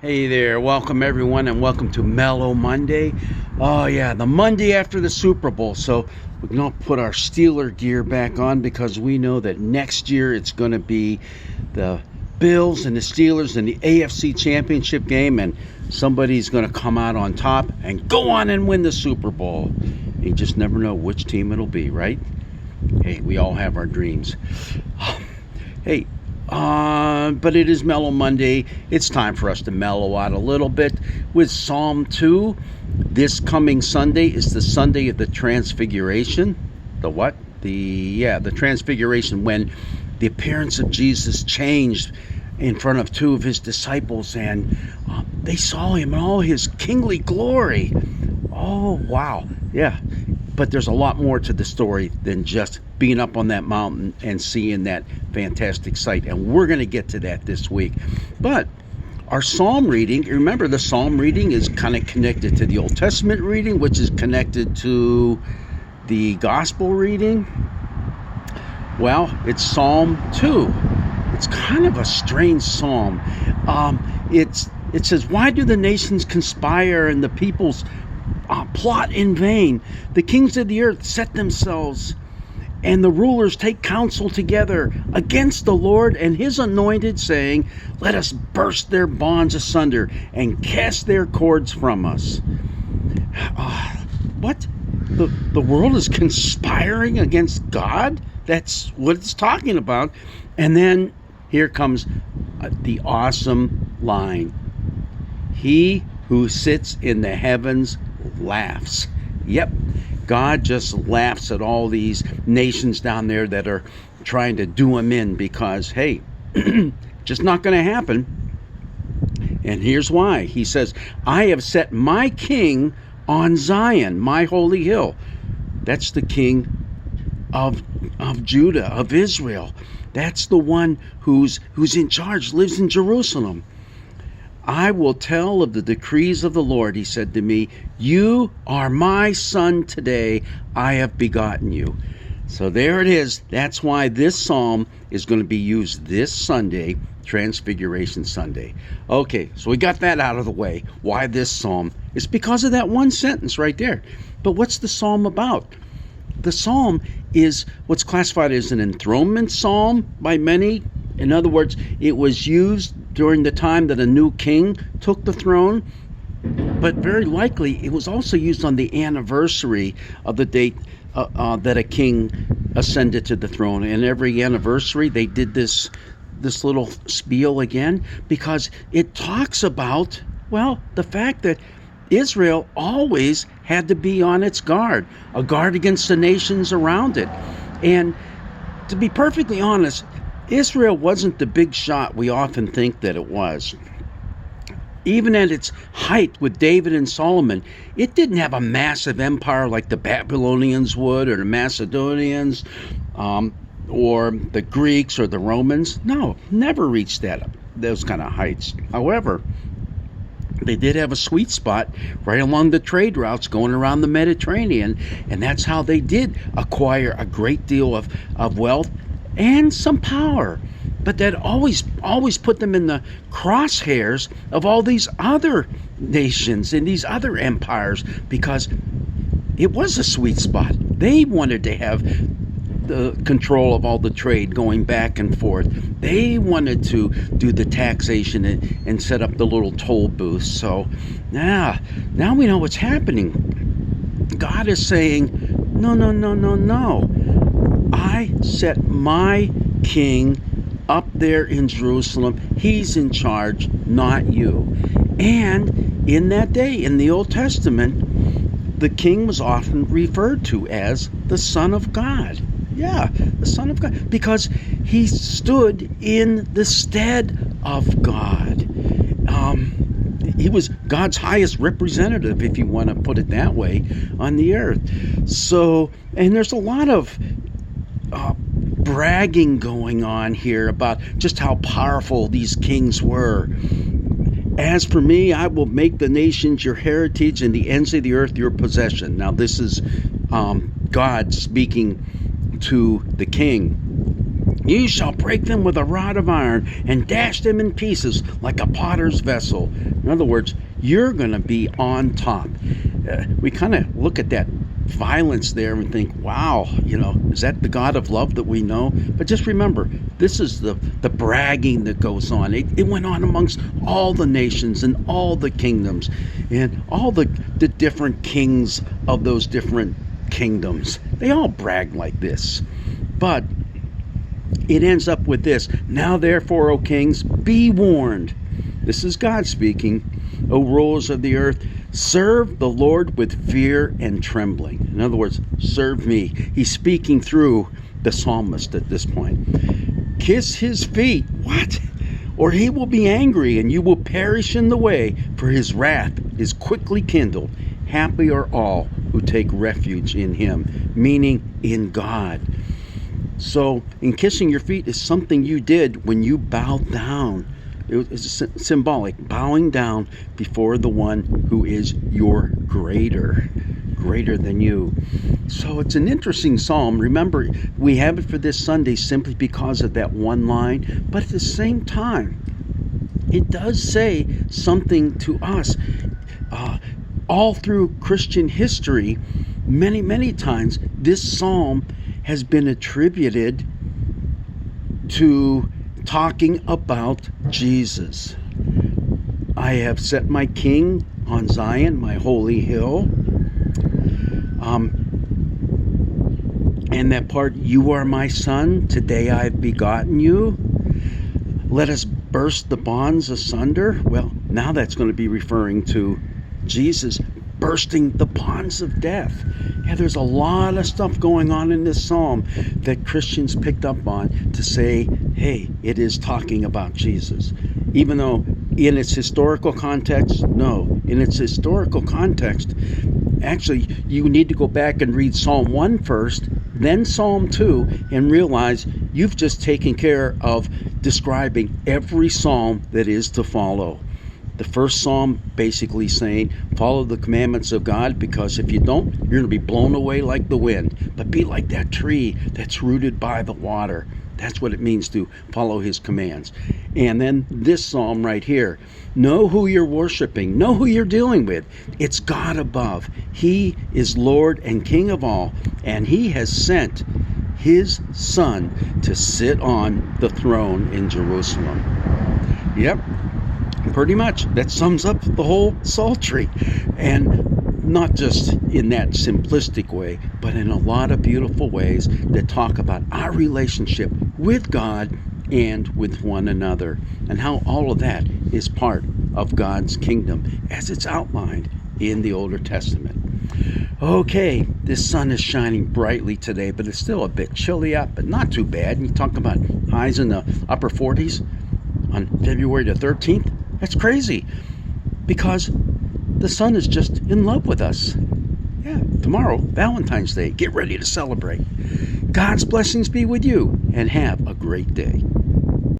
Hey there, welcome everyone, and welcome to Mellow Monday. Oh yeah, the Monday after the Super Bowl. So we're gonna put our Steeler gear back on because we know that next year it's gonna be the Bills and the Steelers in the AFC Championship game, and somebody's gonna come out on top and go on and win the Super Bowl. You just never know which team it'll be, right? Hey, we all have our dreams. Hey, but it is Mellow Monday. It's time for us to mellow out a little bit with Psalm 2. This coming Sunday is the Sunday of the Transfiguration. The what? The Transfiguration, when the appearance of Jesus changed in front of two of his disciples, and they saw him in all his kingly glory. Oh, wow. Yeah. But there's a lot more to the story than just being up on that mountain and seeing that fantastic sight. And we're going to get to that this week. But our psalm reading, remember the psalm reading is kind of connected to the Old Testament reading, which is connected to the gospel reading. Well, it's Psalm 2. It's kind of a strange psalm. It says, "Why do the nations conspire and the peoples plot in vain? The kings of the earth set themselves, and the rulers take counsel together against the Lord and his anointed, saying, let us burst their bonds asunder and cast their cords from us." What? The world is conspiring against God? That's what it's talking about. And then here comes the awesome line. He who sits in the heavens laughs. Yep, God just laughs at all these nations down there that are trying to do him in, because, hey, just not going to happen. And here's why. He says, I have set my king on Zion, my holy hill. That's the king of Judah, of Israel. That's the one who's in charge, lives in Jerusalem. I will tell of the decrees of the Lord. He said to me, you are my son today. I have begotten you. So there it is. That's why this psalm is going to be used this Sunday, Transfiguration Sunday. Okay, so we got that out of the way. Why this psalm? It's because of that one sentence right there. But what's the psalm about? The psalm is what's classified as an enthronement psalm by many. In other words, it was used during the time that a new king took the throne, but very likely it was also used on the anniversary of the date that a king ascended to the throne. And every anniversary they did this little spiel again, because it talks about, well, the fact that Israel always had to be on its guard, a guard against the nations around it. And to be perfectly honest, Israel wasn't the big shot we often think that it was. Even at its height with David and Solomon, it didn't have a massive empire like the Babylonians would, or the Macedonians, or the Greeks or the Romans. No, never reached those kind of heights. However, they did have a sweet spot right along the trade routes going around the Mediterranean, and that's how they did acquire a great deal of wealth and some power. But that always put them in the crosshairs of all these other nations and these other empires, because it was a sweet spot. They wanted to have the control of all the trade going back and forth. They wanted to do the taxation and set up the little toll booths. So now we know what's happening. God is saying, no. I set my king up there in Jerusalem. He's in charge, not you. And in that day, in the Old Testament, the king was often referred to as the Son of God. Yeah, the Son of God, because he stood in the stead of God. He was God's highest representative, if you want to put it that way, on the earth. So, and there's a lot of bragging going on here about just how powerful these kings were. As for me, I will make the nations your heritage and the ends of the earth your possession. Now, this is God speaking to the king. You shall break them with a rod of iron and dash them in pieces like a potter's vessel. In other words, you're going to be on top. We kind of look at that violence there and think, wow, is that the God of love that we know? But just remember, this is the bragging that goes on. It went on amongst all the nations and all the kingdoms and all the different kings of those different kingdoms. They all brag like this. But it ends up with this. Now therefore, O kings, be warned. This is God speaking. O rulers of the earth, serve the Lord with fear and trembling. In other words, serve me. He's speaking through the psalmist at this point. Kiss his feet. What? Or he will be angry and you will perish in the way, for his wrath is quickly kindled. Happy are all who take refuge in him, meaning in God. So, in kissing your feet is something you did when you bowed down. It was symbolic, bowing down before the one who is your greater than you. So it's an interesting psalm. Remember, we have it for this Sunday simply because of that one line, but at the same time, it does say something to us. All through Christian history, many times, this psalm has been attributed to talking about Jesus. I have set my king on Zion, my holy hill. And that part, you are my son, today I've begotten you. Let us burst the bonds asunder. Well, now that's going to be referring to Jesus bursting the bonds of death. Yeah, there's a lot of stuff going on in this psalm that Christians picked up on to say, hey, it is talking about Jesus. Even though in its historical context, no. In its historical context, actually, you need to go back and read Psalm 1 first, then Psalm 2, and realize you've just taken care of describing every psalm that is to follow. The first psalm basically saying, follow the commandments of God, because if you don't, you're going to be blown away like the wind. But be like that tree that's rooted by the water. That's what it means to follow his commands. And then this psalm right here, know who you're worshiping, know who you're dealing with. It's God above. He is Lord and King of all, and he has sent his Son to sit on the throne in Jerusalem. Yep. Pretty much, that sums up the whole psaltery. And not just in that simplistic way, but in a lot of beautiful ways that talk about our relationship with God and with one another, and how all of that is part of God's kingdom as it's outlined in the Older Testament. Okay, this sun is shining brightly today, but it's still a bit chilly out, but not too bad. And you talk about highs in the upper 40s on February the 13th. That's crazy, because the sun is just in love with us. Yeah, tomorrow, Valentine's Day. Get ready to celebrate. God's blessings be with you, and have a great day.